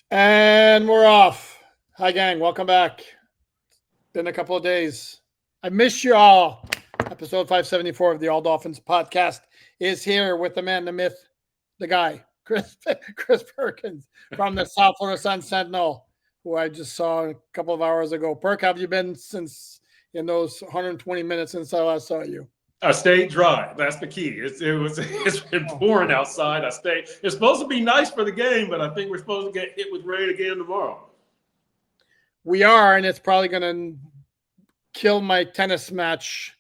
And we're off. Hi, gang. Welcome back. Been a couple of days. I miss you all. Episode 574 of the All Dolphins podcast is here with the man, the myth, the guy, Chris Perkins from the South Florida Sun Sentinel, who I just saw a couple of hours ago. Perk, how have you been since in those 120 minutes since I last saw you? I stayed dry. That's the key. It's been pouring outside. It's supposed to be nice for the game, but I think we're supposed to get hit with rain again tomorrow. We are, and it's probably going to kill my tennis match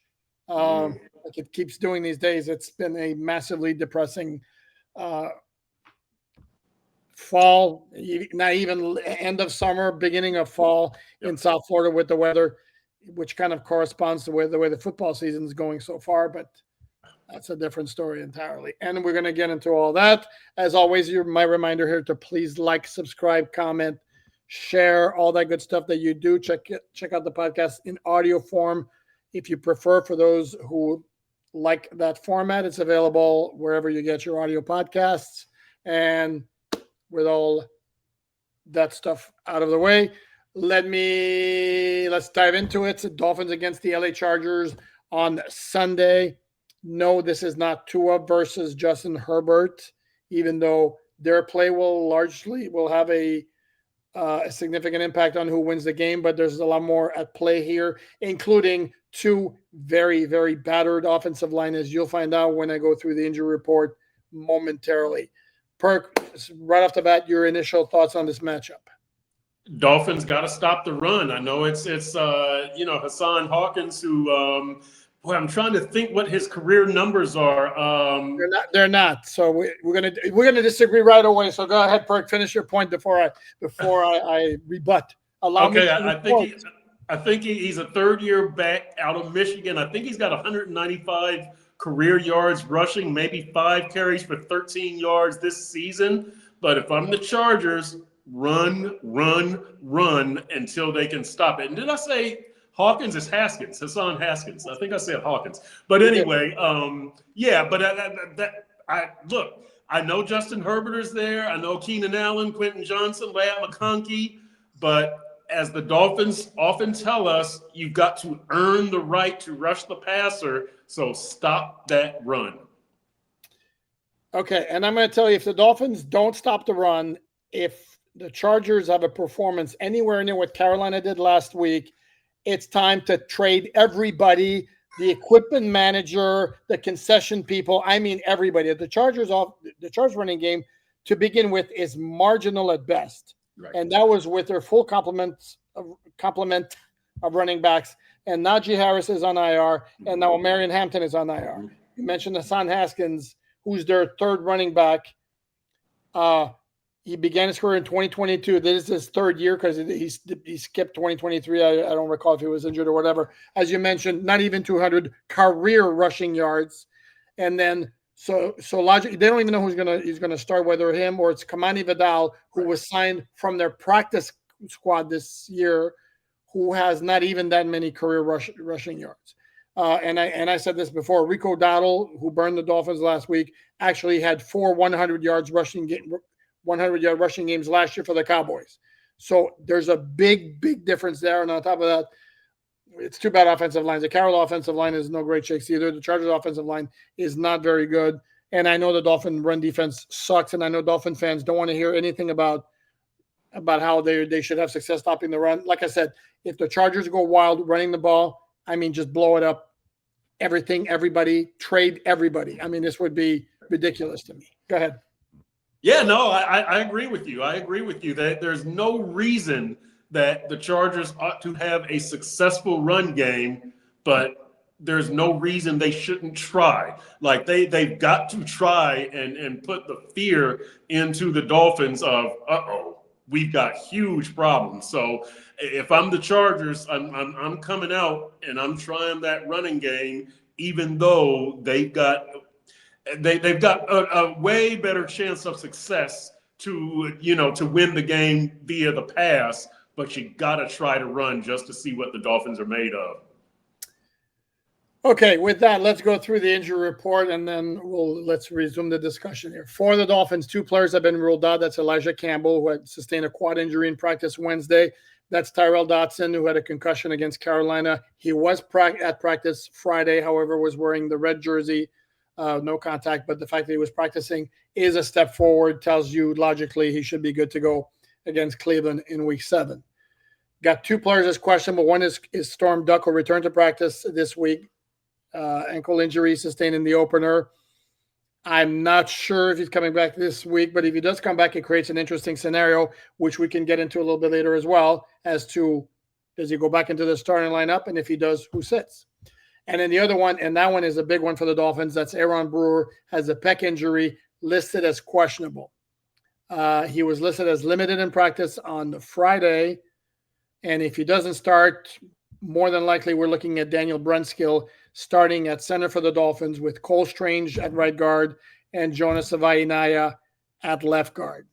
like it keeps doing these days. It's been a massively depressing fall, not even end of summer, beginning of fall in South Florida with the weather, which kind of corresponds to the way the football season is going so far, but that's a different story entirely. And we're going to get into all that. As always, my reminder here to please like, subscribe, comment, share, all that good stuff that you do. Check out the podcast in audio form if you prefer. For those who like that format, it's available wherever you get your audio podcasts. And with all that stuff out of the way, let's dive into it. Dolphins against the LA Chargers on Sunday. No, this is not Tua versus Justin Herbert, even though their play will have a significant impact on who wins the game, but there's a lot more at play here, including two very, very battered offensive line, as you'll find out when I go through the injury report momentarily. Perk, right off the bat, your initial thoughts on this matchup. Dolphins got to stop the run. I know it's Hassan Hawkins, who I'm trying to think what his career numbers are. They're not. So we're gonna disagree right away. So go ahead, Perk. Finish your point before I rebut. I think he's a third-year back out of Michigan. I think he's got 195 career yards rushing, maybe 5 carries for 13 yards this season. But if I'm the Chargers, run until they can stop it. And did I say Hawkins? Is Haskins, Hassan Haskins? I think I said Hawkins. But anyway, look, I know Justin Herbert is there. I know Keenan Allen, Quentin Johnson, Ladd McConkey. But as the Dolphins often tell us, you've got to earn the right to rush the passer. So stop that run. Okay, and I'm going to tell you, if the Dolphins don't stop the run, if the Chargers have a performance anywhere near what Carolina did last week, it's time to trade everybody, the equipment manager, the concession people. I mean, everybody. The Chargers running game to begin with is marginal at best. Right. And that was with their full complement of running backs. And Najee Harris is on IR, and now Marion Hampton is on IR. You mentioned Hassan Haskins, who's their third running back. He began his career in 2022. This is his third year because he skipped 2023. I don't recall if he was injured or whatever. As you mentioned, not even 200 career rushing yards. And then so logically, they don't even know he's gonna start, whether him or it's Kamani Vidal, who was signed from their practice squad this year, who has not even that many career rushing yards. And I said this before. Rico Dowdle, who burned the Dolphins last week, actually had 4 100-yard rushing games last year for the Cowboys. So there's a big difference there. And on top of that, it's too bad offensive lines. The Carroll offensive line is no great shakes either. The Chargers offensive line is not very good. And I know the Dolphin run defense sucks. And I know Dolphin fans don't want to hear anything about how they should have success stopping the run. Like I said, if the Chargers go wild running the ball, I mean, just blow it up. Everybody, trade everybody. I mean, this would be ridiculous to me. Go ahead. Yeah, no, I agree with you. I agree with you that there's no reason that the Chargers ought to have a successful run game, but there's no reason they shouldn't try. Like they've got to try and put the fear into the Dolphins of, we've got huge problems. So if I'm the Chargers, I'm coming out and I'm trying that running game, even though they've got a way better chance of success to win the game via the pass, but you got to try to run just to see what the Dolphins are made of. Okay, with that, let's go through the injury report and then let's resume the discussion here. For the Dolphins, 2 players have been ruled out. That's Elijah Campbell, who had sustained a quad injury in practice Wednesday. That's Tyrell Dotson, who had a concussion against Carolina. He was at practice Friday, however, was wearing the red jersey, no contact. But the fact that he was practicing is a step forward, tells you logically he should be good to go against Cleveland in week 7. Got 2 players as questionable. One is Storm Duck, who returned to practice this week. Ankle injury sustained in the opener. I'm not sure if he's coming back this week, but if he does come back, it creates an interesting scenario, which we can get into a little bit later as well, as to does he go back into the starting lineup, and if he does, who sits? And then the other one, and that one is a big one for the Dolphins, that's Aaron Brewer, has a pec injury, listed as questionable. He was listed as limited in practice on Friday, and if he doesn't start, more than likely we're looking at Daniel Brunskill starting at center for the Dolphins with Cole Strange at right guard and Jonas Avainaya at left guard.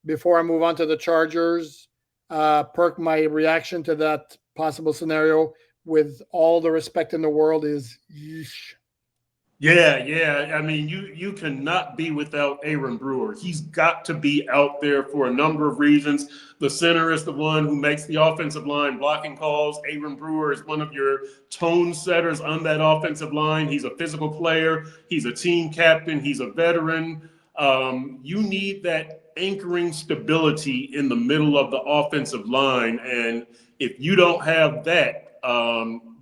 Before I move on to the Chargers, Perk, my reaction to that possible scenario, with all the respect in the world, is yeesh. Yeah. I mean, you cannot be without Aaron Brewer. He's got to be out there for a number of reasons. The center is the one who makes the offensive line blocking calls. Aaron Brewer is one of your tone setters on that offensive line. He's a physical player. He's a team captain. He's a veteran. You need that anchoring stability in the middle of the offensive line. And if you don't have that,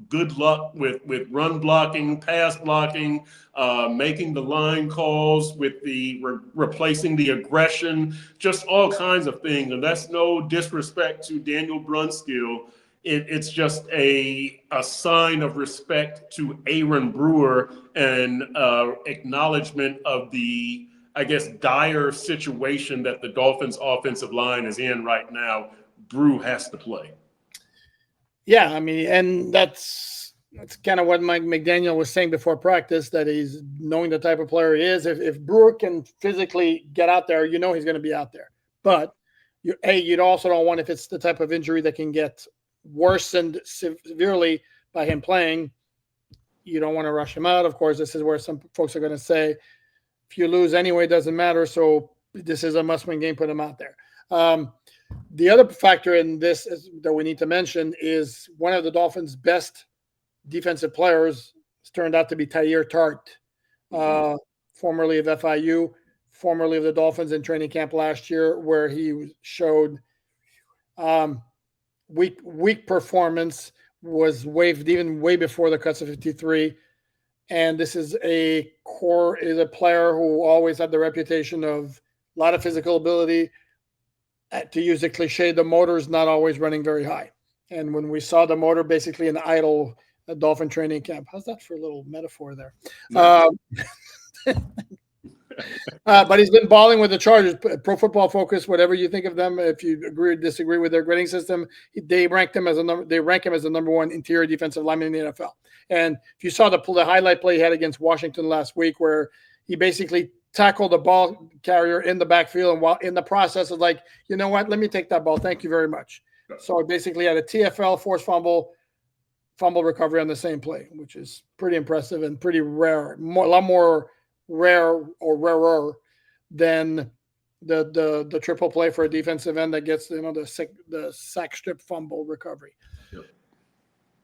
good luck with run blocking, pass blocking, making the line calls, with the replacing the aggression, just all kinds of things. And that's no disrespect to Daniel Brunskill. It's just a sign of respect to Aaron Brewer and acknowledgement of the, I guess, dire situation that the Dolphins offensive line is in right now. Brew has to play. Yeah, I mean, and that's kind of what Mike McDaniel was saying before practice, that he's knowing the type of player he is. If Brewer can physically get out there, he's going to be out there. But you'd also don't want, if it's the type of injury that can get worsened severely by him playing, you don't want to rush him out. Of course, this is where some folks are going to say, if you lose anyway, it doesn't matter. So this is a must-win game, put him out there. The other factor in this that we need to mention is one of the Dolphins' best defensive players has turned out to be Tahir Tart, formerly of FIU, formerly of the Dolphins in training camp last year, where he showed weak performance, was waived even way before the cuts of 53. And this is a player who always had the reputation of a lot of physical ability. To use the cliche, the motor's not always running very high. And when we saw the motor basically in idle at Dolphin training camp, how's that for a little metaphor there? Nice. But he's been balling with the Chargers. Pro Football Focus, whatever you think of them, if you agree or disagree with their grading system, they rank him as the number 1 interior defensive lineman in the NFL. And if you saw the highlight play he had against Washington last week, where he basically tackled the ball carrier in the backfield, and while in the process is like, you know what, let me take that ball, thank you very much. So basically had a TFL forced fumble recovery on the same play, which is pretty impressive and pretty rare, a lot more rare or rarer than the triple play for a defensive end that gets the sack strip fumble recovery.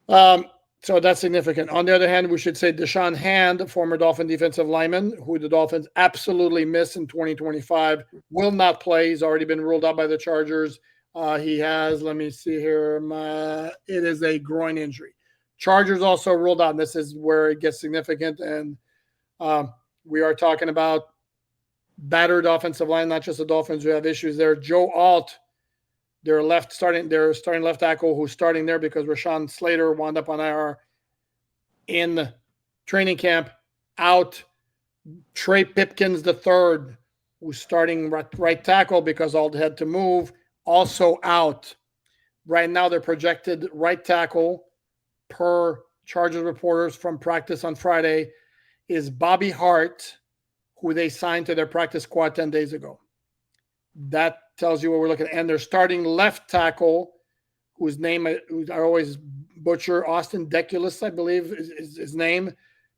Yep. So that's significant. On the other hand, we should say Deshaun Hand, former Dolphin defensive lineman, who the Dolphins absolutely miss in 2025, will not play. He's already been ruled out by the Chargers. He has, let me see here, it is a groin injury. Chargers also ruled out, and this is where it gets significant. And we are talking about battered offensive line, not just the Dolphins who have issues there. Joe Alt, their starting left tackle, who's starting there because Rashawn Slater wound up on IR in training camp, out. Trey Pipkins III, who's starting right tackle because Alt had to move, also out. Right now, their projected right tackle, per Chargers reporters from practice on Friday, is Bobby Hart, who they signed to their practice squad 10 days ago. That tells you what we're looking at. And their starting left tackle, whose name I always butcher Austin Deculus, I believe is his name,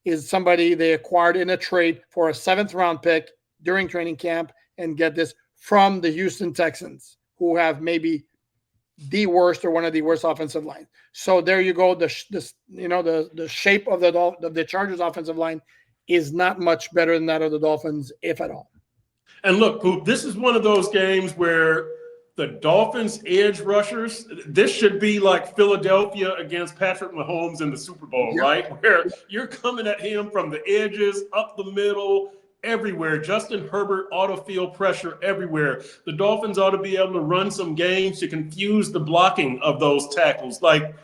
is somebody they acquired in a trade for a 7th-round pick during training camp, and get this, from the Houston Texans, who have maybe the worst or one of the worst offensive lines. So there you go. The shape of the Chargers offensive line is not much better than that of the Dolphins, if at all. And look, Poop, this is one of those games where the Dolphins edge rushers, this should be like Philadelphia against Patrick Mahomes in the Super Bowl, right? Where you're coming at him from the edges, up the middle, everywhere. Justin Herbert ought to feel pressure everywhere. The Dolphins ought to be able to run some games to confuse the blocking of those tackles. Like,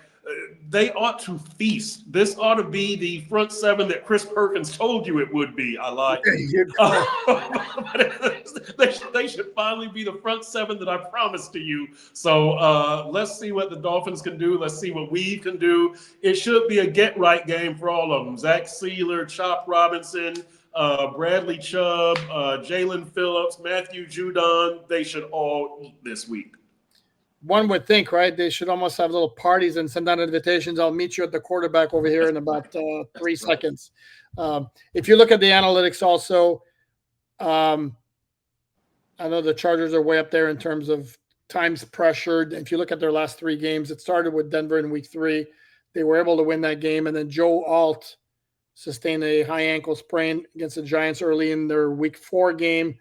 they ought to feast. This ought to be the front 7 that Chris Perkins told you it would be. I lied. They should finally be the front 7 that I promised to you. So let's see what the Dolphins can do. Let's see what we can do. It should be a get-right game for all of them. Zach Sealer, Chop Robinson, Bradley Chubb, Jalen Phillips, Matthew Judon. They should all eat this week. One would think, right? They should almost have little parties and send out invitations. I'll meet you at the quarterback over here in about 3 seconds. If you look at the analytics also, I know the Chargers are way up there in terms of times pressured. If you look at their last 3 games, it started with Denver in week 3. They were able to win that game. And then Joe Alt sustained a high ankle sprain against the Giants early in their week 4 game.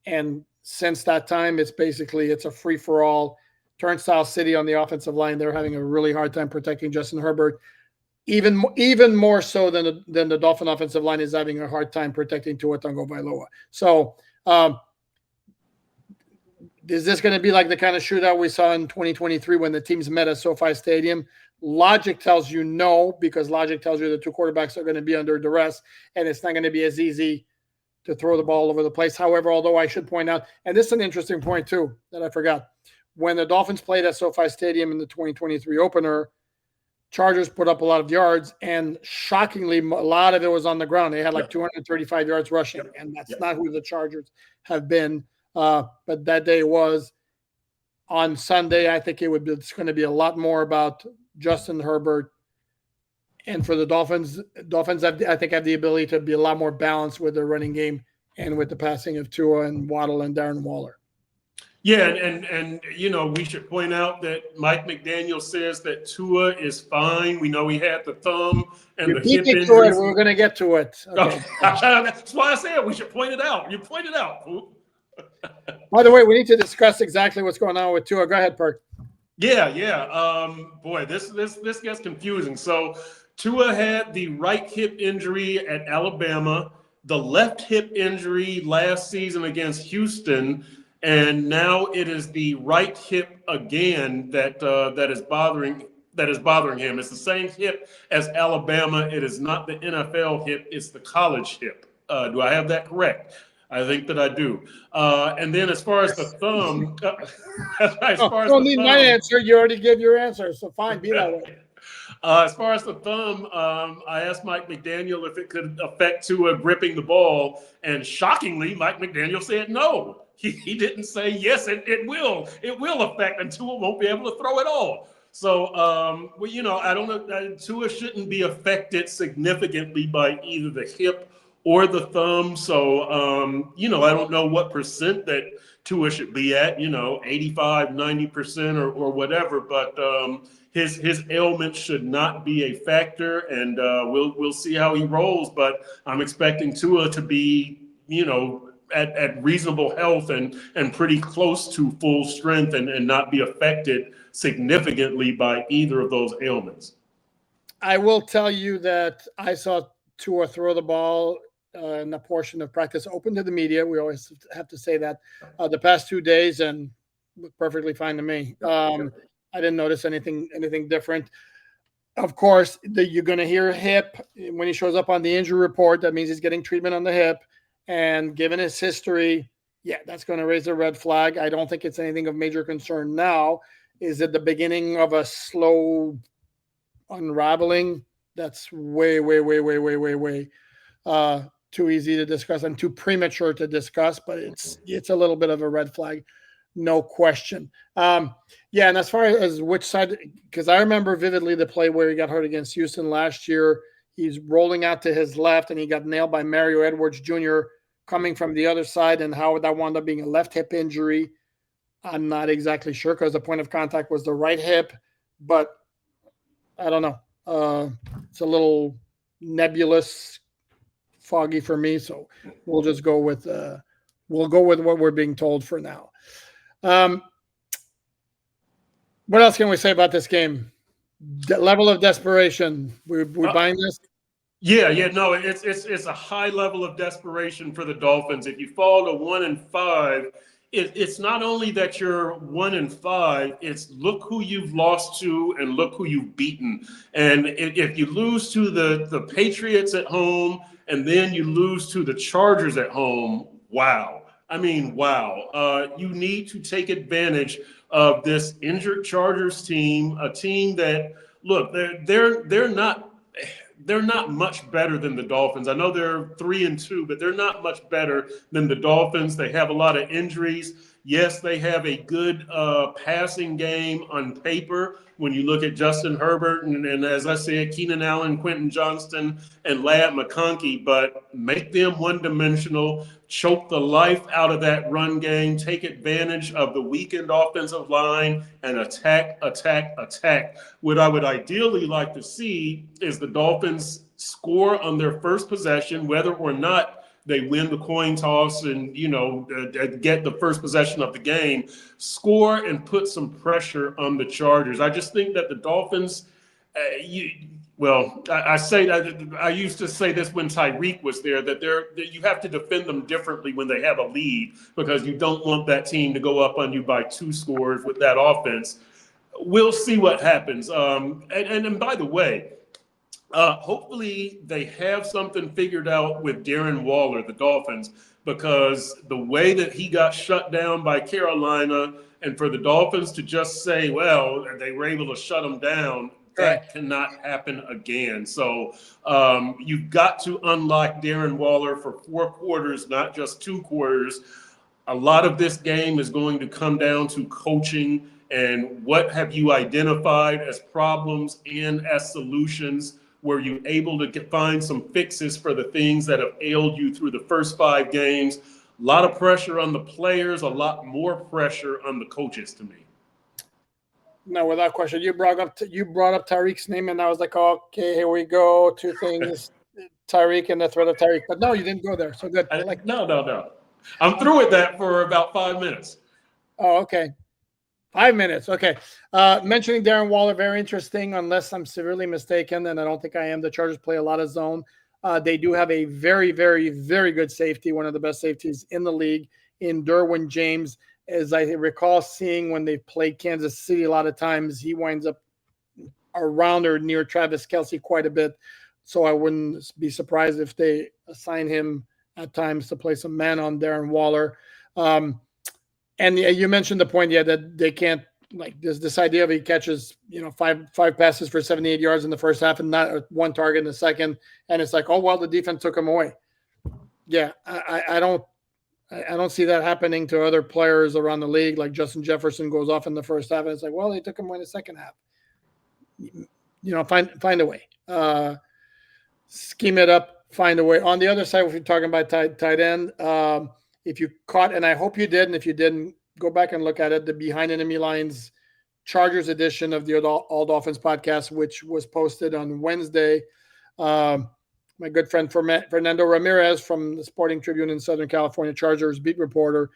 And since that time, it's a free-for-all. Turnstile City on the offensive line, they're having a really hard time protecting Justin Herbert, even more so than the Dolphin offensive line is having a hard time protecting Tua Tagovailoa. So is this going to be like the kind of shootout we saw in 2023 when the teams met at SoFi Stadium? Logic tells you no, because logic tells you the 2 quarterbacks are going to be under duress, and it's not going to be as easy to throw the ball over the place. However, although I should point out, and this is an interesting point too that I forgot, when the Dolphins played at SoFi Stadium in the 2023 opener, Chargers put up a lot of yards, and shockingly, a lot of it was on the ground. They had like 235 yards rushing, and that's not who the Chargers have been. But that day was on Sunday. I think it's going to be a lot more about Justin Herbert. And for the Dolphins have the ability to be a lot more balanced with their running game and with the passing of Tua and Waddle and Darren Waller. Yeah, and we should point out that Mike McDaniel says that Tua is fine. We know he had the thumb and the hip injury. We're going to get to it. Okay. That's why I said we should point it out. You point it out. By the way, we need to discuss exactly what's going on with Tua. Go ahead, Perk. Yeah. Boy, this gets confusing. So Tua had the right hip injury at Alabama, the left hip injury last season against Houston. And now it is the right hip again that is bothering him. It's the same hip as Alabama. It is not the NFL hip. It's the college hip. Do I have that correct? I think that I do. And then as far as the thumb, don't need my answer. You already gave your answer, so fine, be that way. As far as the thumb, I asked Mike McDaniel if it could affect Tua gripping the ball, and shockingly, Mike McDaniel said no. He didn't say yes. It will affect, and Tua won't be able to throw at all. So, I don't know. Tua shouldn't be affected significantly by either the hip or the thumb. So, I don't know what percent that Tua should be at. 85, 90% or whatever. But his ailment should not be a factor, and we'll see how he rolls. But I'm expecting Tua to be, at reasonable health and pretty close to full strength and not be affected significantly by either of those ailments. I will tell you that I saw Tua throw the ball in the portion of practice open to the media. We always have to say that the past 2 days, and looked perfectly fine to me. I didn't notice anything different. Of course, you're going to hear hip when he shows up on the injury report. That means he's getting treatment on the hip. And given his history, that's going to raise a red flag. I don't think it's anything of major concern now. Is it the beginning of a slow unraveling? That's way too easy to discuss and too premature to discuss, but it's a little bit of a red flag. no question. Yeah, and as far as which side, because I remember vividly the play where he got hurt against Houston last year. He's rolling out to his left, and he got nailed by Mario Edwards Jr. coming from the other side, and how that wound up being a left hip injury. I'm not exactly sure because the point of contact was the right hip, but I don't know. It's a little nebulous, foggy for me, so we'll just go with what we're being told for now. What else can we say about this game? The level of desperation. We buying this? Yeah, no, it's a high level of desperation for the Dolphins. If you fall to 1-5, it's not only that you're 1-5, it's look who you've lost to and look who you've beaten. And if you lose to the Patriots at home and then you lose to the Chargers at home, wow. I mean, wow. You need to take advantage of this injured Chargers team, a team that, look, they're not much better than the Dolphins. I know they're 3-2, but they're not much better than the Dolphins. They have a lot of injuries. Yes, they have a good passing game on paper when you look at Justin Herbert and as I said, Keenan Allen, Quentin Johnston, and Ladd McConkey, but make them one-dimensional, choke the life out of that run game, take advantage of the weakened offensive line, and attack. What I would ideally like to see is the Dolphins score on their first possession, whether or not they win the coin toss and, get the first possession of the game, score and put some pressure on the Chargers. I just think that the Dolphins, I used to say this when Tyreek was there, that you have to defend them differently when they have a lead because you don't want that team to go up on you by 2 scores with that offense. We'll see what happens. And by the way, hopefully they have something figured out with Darren Waller, the Dolphins, because the way that he got shut down by Carolina, and for the Dolphins to just say, well, they were able to shut him down, that cannot happen again. So you've got to unlock Darren Waller for 4 quarters, not just 2 quarters. A lot of this game is going to come down to coaching and what have you identified as problems and as solutions. Were you able to find some fixes for the things that have ailed you through the first 5 games? A lot of pressure on the players, a lot more pressure on the coaches to me. No, without question. You brought up Tyreek's name, and I was like, okay, here we go. 2 things, Tyreek and the threat of Tyreek. But no, you didn't go there. So good. No. I'm through with that for about 5 minutes. Oh, okay. 5 minutes. Okay. Mentioning Darren Waller, very interesting, unless I'm severely mistaken, and I don't think I am. The Chargers play a lot of zone. They do have a very, very, very good safety, one of the best safeties in the league, in Derwin James. As I recall seeing when they played Kansas City a lot of times, he winds up around or near Travis Kelce quite a bit. So I wouldn't be surprised if they assign him at times to play some man on Darren Waller. And you mentioned the point, that they can't, like this idea of he catches, 5 passes for 78 yards in the first half and not 1 target in the second. And it's like, oh, well, the defense took him away. Yeah, I don't see that happening to other players around the league. Like Justin Jefferson goes off in the first half, and it's like, well, they took him away in the second half. Find a way. Scheme it up, find a way. On the other side, if you're talking about tight end, if you caught, and I hope you did, and if you didn't, go back and look at it, the Behind Enemy Lines Chargers edition of the All Dolphins podcast, which was posted on Wednesday. My good friend Fernando Ramirez from the Sporting Tribune in Southern California, Chargers beat reporter,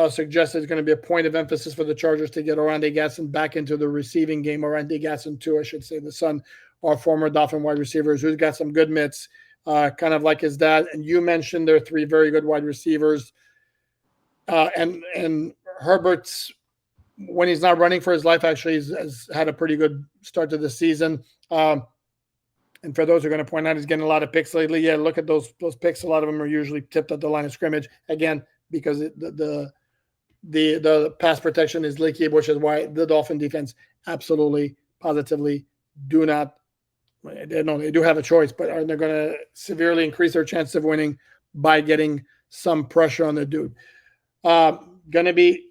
suggested it's going to be a point of emphasis for the Chargers to get Oronde Gadsden back into the receiving game. Oronde Gadsden, too, I should say, the son of former Dolphin wide receivers who's got some good mitts, kind of like his dad. And you mentioned there are 3 very good wide receivers. And Herbert's, when he's not running for his life, actually has had a pretty good start to the season. And for those who are going to point out, he's getting a lot of picks lately. Yeah, look at those picks. A lot of them are usually tipped at the line of scrimmage. Again, because the pass protection is leaky, which is why the Dolphin defense absolutely, positively do not. They do have a choice, but they're going to severely increase their chance of winning by getting some pressure on the dude. going to be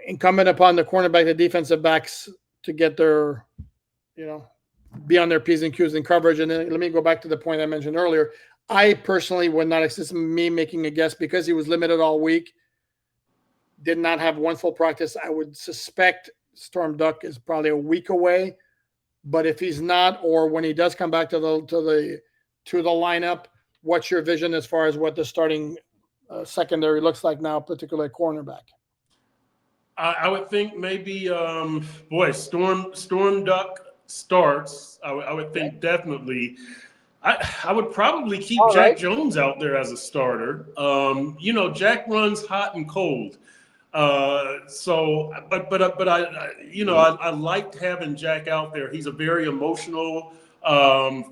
incumbent upon the cornerback, the defensive backs to get their, be on their P's and Q's in coverage. And then let me go back to the point I mentioned earlier. I personally would not, this is me making a guess, because he was limited all week, did not have one full practice. I would suspect Storm Duck is probably a week away. But if he's not, or when he does come back to the lineup, what's your vision as far as what the starting secondary looks like now, particularly cornerback? I would think maybe, Storm Duck starts. I would think definitely. I would probably keep Jack Jones out there as a starter. Jack runs hot and cold. I liked having Jack out there. He's a very emotional,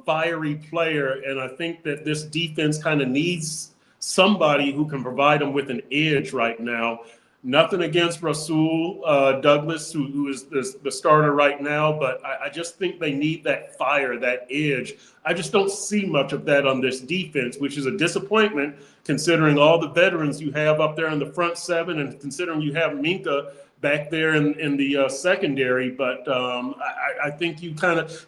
fiery player, and I think that this defense kind of needs somebody who can provide them with an edge right now. Nothing against Rasul Douglas, who is the starter right now, but I just think they need that fire, that edge. I just don't see much of that on this defense, which is a disappointment considering all the veterans you have up there in the front seven and considering you have Minka back there in the secondary. But I think you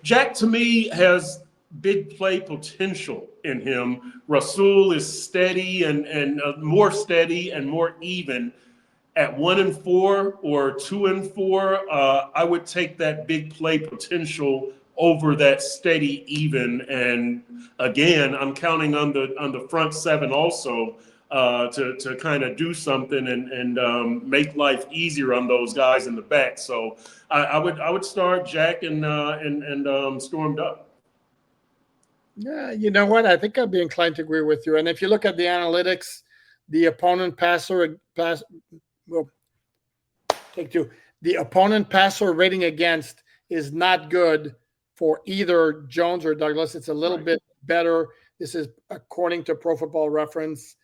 Jack, to me, has big play potential in him. Rasul is steady and more steady and more even. At 1-4 or 2-4, I would take that big play potential over that steady even. And again, I'm counting on the front seven also to kind of do something and make life easier on those guys in the back. So I would start Jack and Storm Duck. Yeah, you know what? I think I'd be inclined to agree with you. And if you look at the analytics, the opponent the opponent passer rating against is not good for either Jones or Douglas. It's a little bit better. This is according to Pro Football Reference.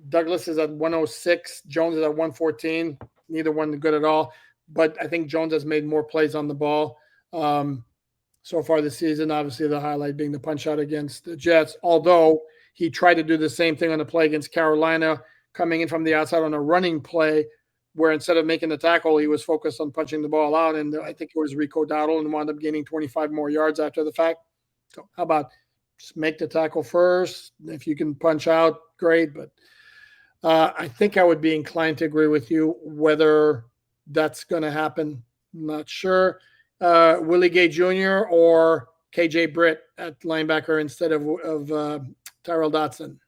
Douglas is at 106. Jones is at 114. Neither one good at all. But I think Jones has made more plays on the ball so far this season. Obviously, the highlight being the punch out against the Jets, although he tried to do the same thing on the play against Carolina, coming in from the outside on a running play, where instead of making the tackle, he was focused on punching the ball out. And I think it was Rico Dowdle and wound up gaining 25 more yards after the fact. So how about just make the tackle first? If you can punch out, great. But I think I would be inclined to agree with you. Whether that's going to happen, I'm not sure. Willie Gay Jr. or KJ Britt at linebacker instead of Tyrell Dotson?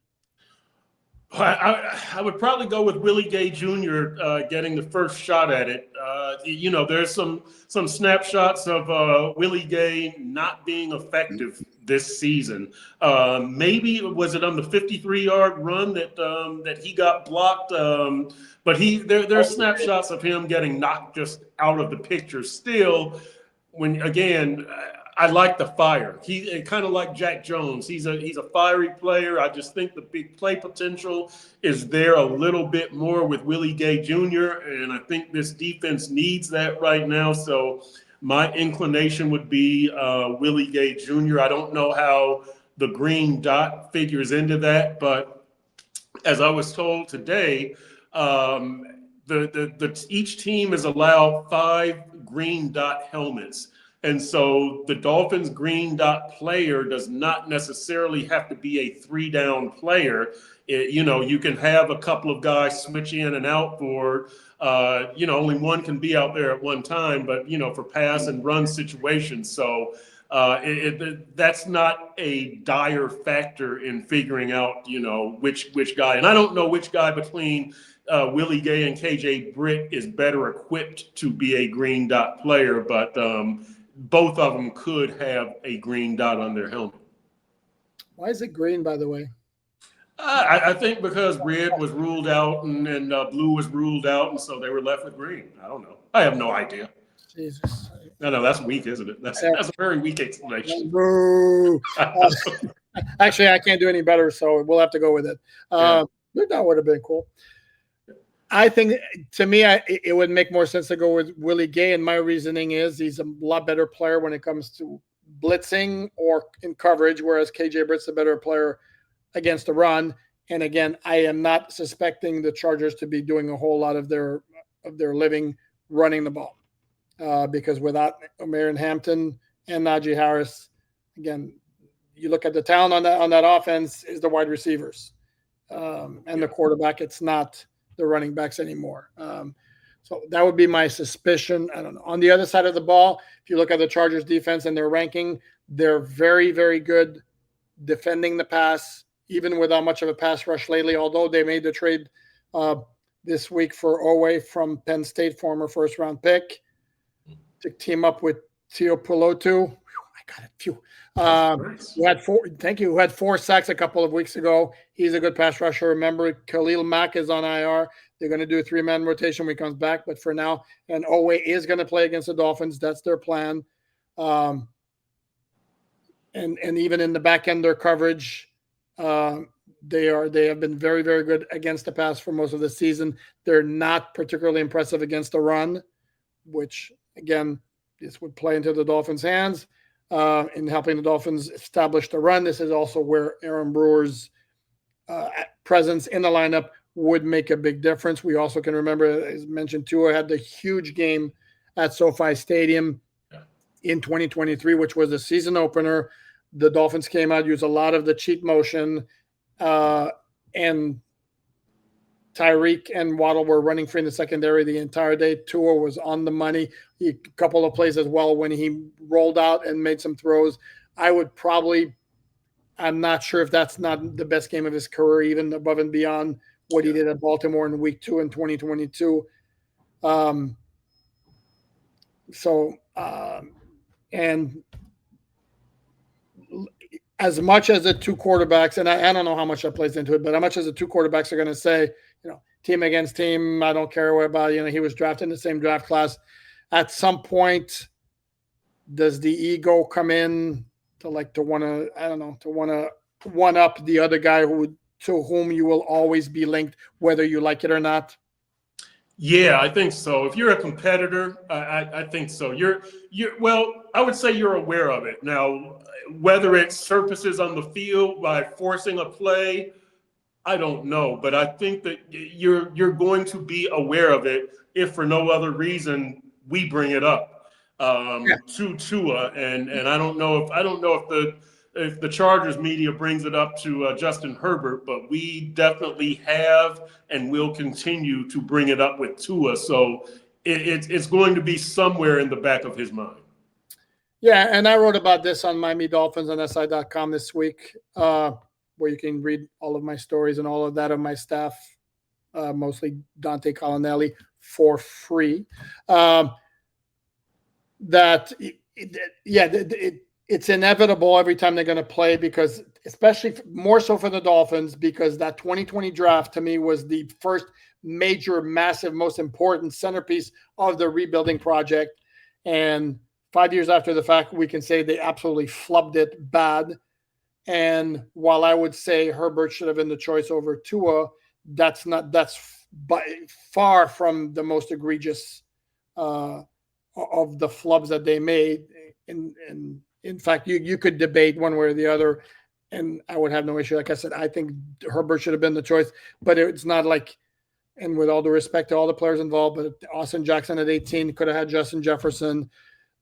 I would probably go with Willie Gay Jr. Getting the first shot at it. There's some snapshots of Willie Gay not being effective this season. Maybe was it on the 53-yard run that he got blocked? But there's snapshots of him getting knocked just out of the picture. Still, I like the fire. He kind of like Jack Jones. He's a fiery player. I just think the big play potential is there a little bit more with Willie Gay Jr. And I think this defense needs that right now. So my inclination would be Willie Gay Jr. I don't know how the green dot figures into that, but as I was told today, each team is allowed 5 green dot helmets. And so the Dolphins green dot player does not necessarily have to be a 3-down player. You can have a couple of guys switch in and out for, only one can be out there at one time, but, for pass and run situations. So that's not a dire factor in figuring out, which guy. And I don't know which guy between Willie Gay and KJ Britt is better equipped to be a green dot player, but both of them could have a green dot on their helmet. Why is it green, by the way? I think because red was ruled out and blue was ruled out, and so they were left with green. I don't know. I have no idea. Jesus. No, that's weak, isn't it? That's a very weak explanation. Actually, I can't do any better, so we'll have to go with it. That would have been cool. I think, to me, it would make more sense to go with Willie Gay, and my reasoning is he's a lot better player when it comes to blitzing or in coverage, whereas KJ Britt's a better player against the run. And again, I am not suspecting the Chargers to be doing a whole lot of their living running the ball because without Marion Hampton and Najee Harris, again, you look at the talent on that offense is the wide receivers and the quarterback. It's not the running backs anymore. So that would be my suspicion. I don't know. On the other side of the ball, if you look at the Chargers defense and their ranking, they're very, very good defending the pass, even without much of a pass rush lately, although they made the trade this week for Owe from Penn State, former first-round pick, to team up with Tua Tagovailoa. I got it. Phew. Who had 4 sacks a couple of weeks ago. He's a good pass rusher. Remember, Khalil Mack is on IR. They're going to do a 3-man rotation when he comes back. But for now, and Owe is going to play against the Dolphins. That's their plan. And even in the back end, their coverage, they have been very, very good against the pass for most of the season. They're not particularly impressive against the run, which again, this would play into the Dolphins' hands in helping the Dolphins establish the run. This is also where Aaron Brewer's presence in the lineup would make a big difference. We also can remember, as mentioned, Tua had the huge game at SoFi Stadium in 2023, which was a season opener. The Dolphins came out, used a lot of the cheat motion, and Tyreek and Waddle were running free in the secondary the entire day. Tua was on the money. A couple of plays as well when he rolled out and made some throws. I'm not sure if that's not the best game of his career, even above and beyond what he did at Baltimore in week 2 in 2022. And as much as the 2 quarterbacks, and I don't know how much that plays into it, but how much as the 2 quarterbacks are going to say, team against team, I don't care what about, he was drafted in the same draft class. At some point, does the ego come in to want to one up the other guy to whom you will always be linked, whether you like it or not? Yeah, I think so. If you're a competitor, I think so. I would say you're aware of it. Now, whether it surfaces on the field by forcing a play, I don't know. But I think that you're going to be aware of it if for no other reason we bring it up to Tua. And I don't know if the Chargers media brings it up to Justin Herbert, but we definitely have and will continue to bring it up with Tua. So it's going to be somewhere in the back of his mind. Yeah, and I wrote about this on Miami Dolphins on SI.com this week, where you can read all of my stories and all of that of my staff, mostly Dante Colonelli, for free. It's inevitable every time they're going to play, because especially more so for the Dolphins, because that 2020 draft to me was the first major, massive, most important centerpiece of the rebuilding project. And 5 years after the fact, we can say they absolutely flubbed it bad. And while I would say Herbert should have been the choice over Tua, that's by far from the most egregious of the flubs that they made. And in fact, you could debate one way or the other, and I would have no issue. Like I said, I think Herbert should have been the choice, but it's not like, and with all the respect to all the players involved, but Austin Jackson at 18 could have had Justin Jefferson.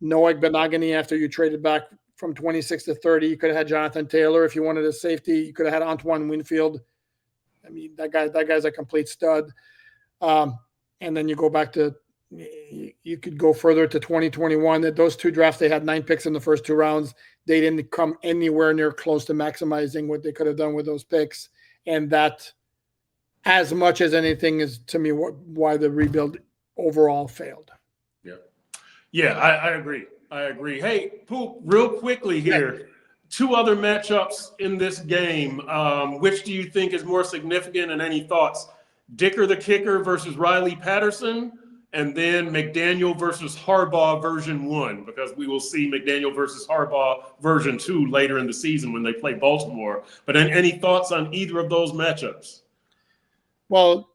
Noah Benogany, after you traded back from 26 to 30, you could have had Jonathan Taylor. If you wanted a safety, you could have had Antoine Winfield. I mean, that guy's a complete stud. And then you go back to, you could go further to 2021. At those 2 drafts, they had 9 picks in the first 2 rounds. They didn't come anywhere near close to maximizing what they could have done with those picks. And that, as much as anything, is to me why the rebuild overall failed. Yeah, I agree. Hey, Poop, real quickly here, 2 other matchups in this game. Which do you think is more significant, and any thoughts? Dicker the kicker versus Riley Patterson, and then McDaniel versus Harbaugh version 1, because we will see McDaniel versus Harbaugh version 2 later in the season when they play Baltimore. But any thoughts on either of those matchups? Well,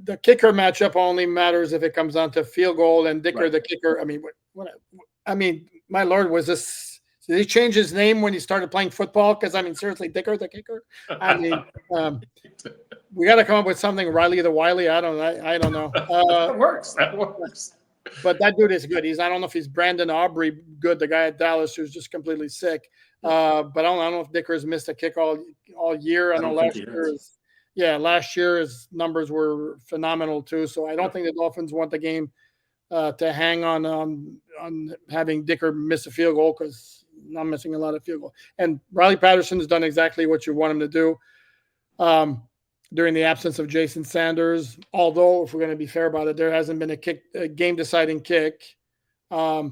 the kicker matchup only matters if it comes down to field goal, and Dicker the kicker. I mean, my Lord, was this Did he change his name when he started playing football? Because, I mean, seriously, Dicker the kicker? I mean, we got to come up with something. Riley the Wiley? I don't know. That works. That works. But that dude is good. I don't know if he's Brandon Aubrey good, the guy at Dallas who's just completely sick. But I don't know if Dicker's missed a kick all year. I know last year his numbers were phenomenal too. So I don't think the Dolphins want the game to hang on having Dicker miss a field goal, because not missing a lot of field goal. And Riley Patterson's done exactly what you want him to do during the absence of Jason Sanders. Although, if we're going to be fair about it, there hasn't been a game-deciding kick. But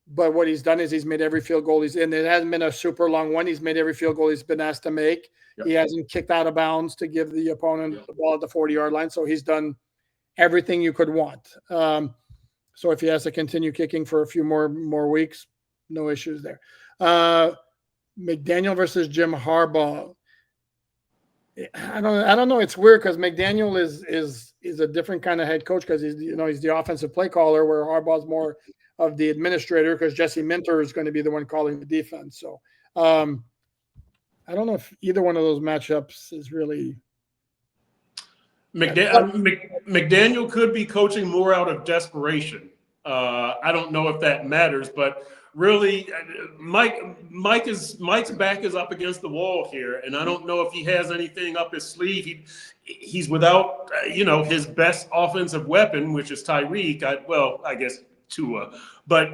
what he's done is he's made every field goal he's in. It hasn't been a super long one. He's made every field goal he's been asked to make. Yep. He hasn't kicked out of bounds to give the opponent the ball at the 40-yard line. So he's done everything you could want. So if he has to continue kicking for a few more weeks, no issues there. McDaniel versus Jim Harbaugh. I don't know. It's weird because McDaniel is a different kind of head coach, because he's the offensive play caller, where Harbaugh's more of the administrator, because Jesse Minter is going to be the one calling the defense. So I don't know if either one of those matchups is really. McDaniel could be coaching more out of desperation. I don't know if that matters, but really, Mike's back is up against the wall here, and I don't know if he has anything up his sleeve. He's without his best offensive weapon, which is Tyreek. I guess Tua, but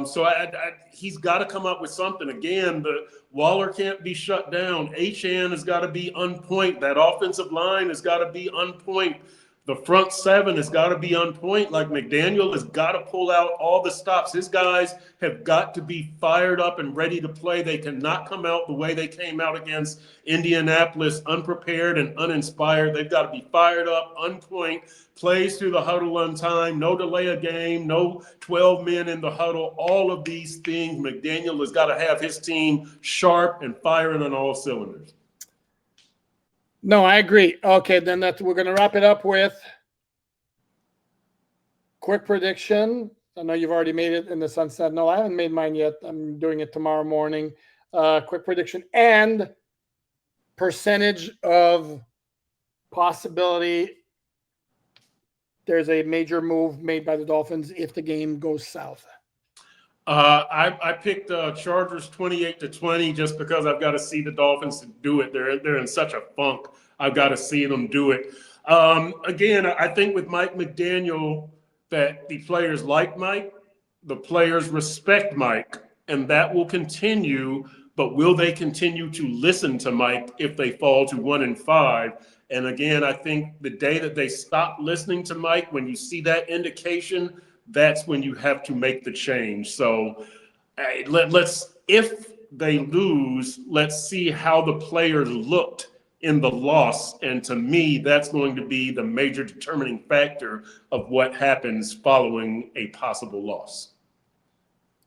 so he's got to come up with something. Again, the Waller can't be shut down. Achane has got to be on point. That offensive line has got to be on point. The front seven has got to be on point. Like, McDaniel has got to pull out all the stops. His guys have got to be fired up and ready to play. They cannot come out the way they came out against Indianapolis, unprepared and uninspired. They've got to be fired up, on point, plays through the huddle on time, no delay a game, no 12 men in the huddle. All of these things, McDaniel has got to have his team sharp and firing on all cylinders. No, I agree. Okay, then we're going to wrap it up with quick prediction. I know you've already made it in the sunset. No, I haven't made mine yet. I'm doing it tomorrow morning. Quick prediction and percentage of possibility there's a major move made by the Dolphins if the game goes south. I picked Chargers 28-20 just because I've got to see the Dolphins do it. They're in such a funk. I've got to see them do it. Again, I think with Mike McDaniel that the players like Mike, the players respect Mike, and that will continue. But will they continue to listen to Mike if they fall to 1-5? And again, I think the day that they stop listening to Mike, when you see that indication, that's when you have to make the change. So if they lose, let's see how the players looked in the loss. And to me, that's going to be the major determining factor of what happens following a possible loss.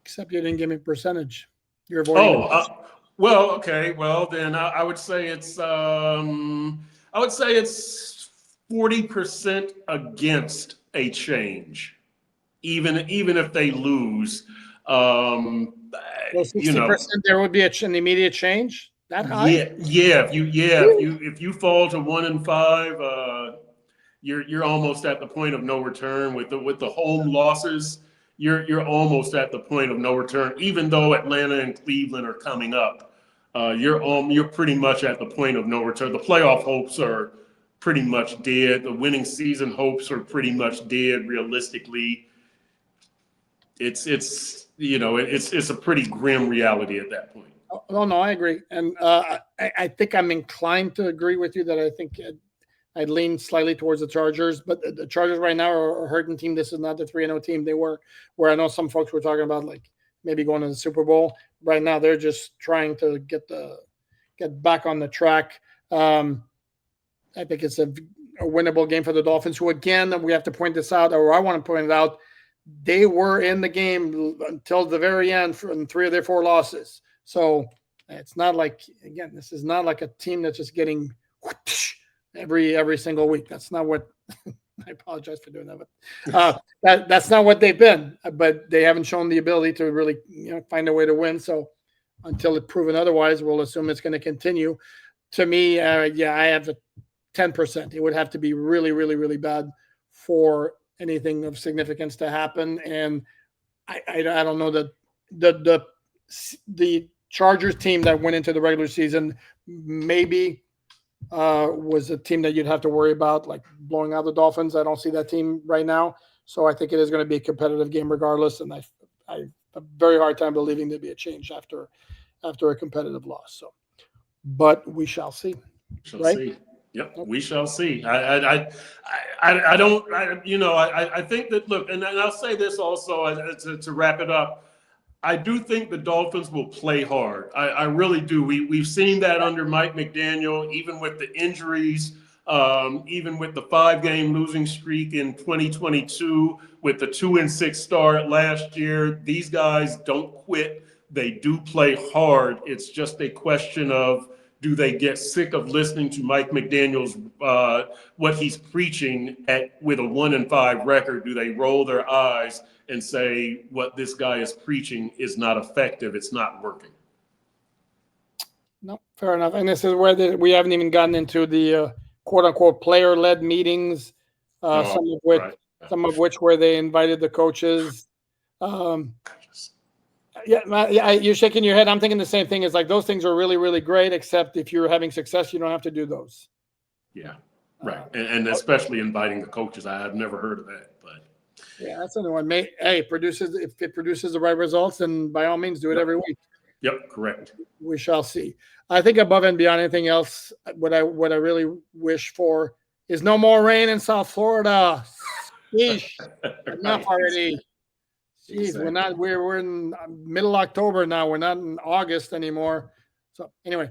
Except you didn't give me percentage. You're avoiding well, okay. Well, then I would say it's 40% against a change. Even if they lose, so 60% there would be an immediate change. That high? Yeah. If you fall to 1-5, you're almost at the point of no return. With the home losses, you're almost at the point of no return. Even though Atlanta and Cleveland are coming up, you're pretty much at the point of no return. The playoff hopes are pretty much dead. The winning season hopes are pretty much dead. Realistically. It's a pretty grim reality at that point. Oh, no, I agree. And I think I'm inclined to agree with you that I think I'd lean slightly towards the Chargers. But the Chargers right now are a hurting team. This is not the 3-0 team they were, where I know some folks were talking about like maybe going to the Super Bowl. Right now, they're just trying to get back on the track. I think it's a winnable game for the Dolphins, who, again, we have to point this out, or I want to point it out, they were in the game until the very end from 3 of their 4 losses. So it's not like, again, this is not like a team that's just getting every single week. That's not what I apologize for doing that, but that's not what they've been. But they haven't shown the ability to really find a way to win. So until it's proven otherwise, we'll assume it's going to continue. To me, I have the 10%. It would have to be really, really, really bad for anything of significance to happen. And I don't know that the Chargers team that went into the regular season maybe was a team that you'd have to worry about, like blowing out the Dolphins. I don't see that team right now. So I think it is going to be a competitive game regardless. And I have a very hard time believing there'd be a change after a competitive loss. So, but we shall see. Shall see. Yep, we shall see. I think that, look, and I'll say this also to wrap it up. I do think the Dolphins will play hard. I really do. We've seen that under Mike McDaniel, even with the injuries, even with the 5-game losing streak in 2022, with the 2-6 start last year. These guys don't quit. They do play hard. It's just a question of, do they get sick of listening to Mike McDaniel's what he's preaching with a 1-5 record? Do they roll their eyes and say what this guy is preaching is not effective? It's not working. No, fair enough. And this is where we haven't even gotten into the quote unquote player-led meetings, some of which where they invited the coaches. You're shaking your head. I'm thinking the same thing. It's like those things are really, really great, except if you're having success, you don't have to do those. Yeah, right. And especially inviting the coaches. I've never heard of that, but yeah, that's another one. If it produces the right results, then by all means do it every week. Yep, correct. We shall see. I think above and beyond anything else, what I really wish for is no more rain in South Florida. Sheesh. Enough already. Jeez, exactly. We're in middle October now. We're not in August anymore. So anyway,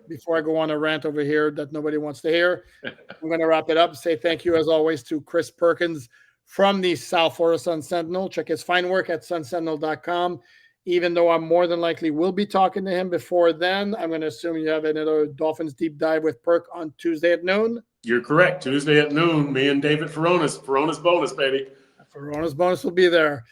before I go on a rant over here that nobody wants to hear, I'm going to wrap it up. Say thank you as always to Chris Perkins from the South Florida Sun Sentinel. Check his fine work at sunsentinel.com. Even though I more than likely will be talking to him before then, I'm going to assume you have another Dolphins deep dive with Perk on Tuesday at noon. You're correct. Tuesday at noon. Me and David Furones bonus, baby. Furones bonus will be there.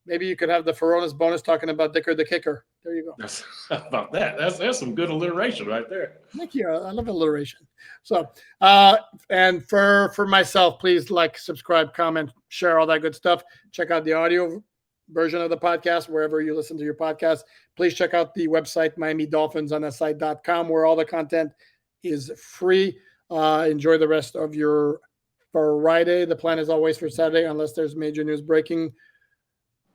Maybe you could have the Furones bonus talking about Dicker the Kicker. There you go. How about that? That's some good alliteration right there. Thank you. I love alliteration. So, and for myself, please like, subscribe, comment, share, all that good stuff. Check out the audio version of the podcast wherever you listen to your podcast. Please check out the website MiamiDolphinsOnTheSite.com, where all the content is free. Enjoy the rest of your Friday. The plan is always for Saturday, unless there's major news breaking.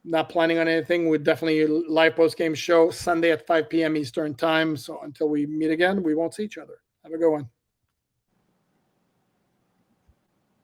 Not planning on anything. We'd definitely live post-game show Sunday at 5 p.m. Eastern time. So until we meet again, we won't see each other. Have a good one.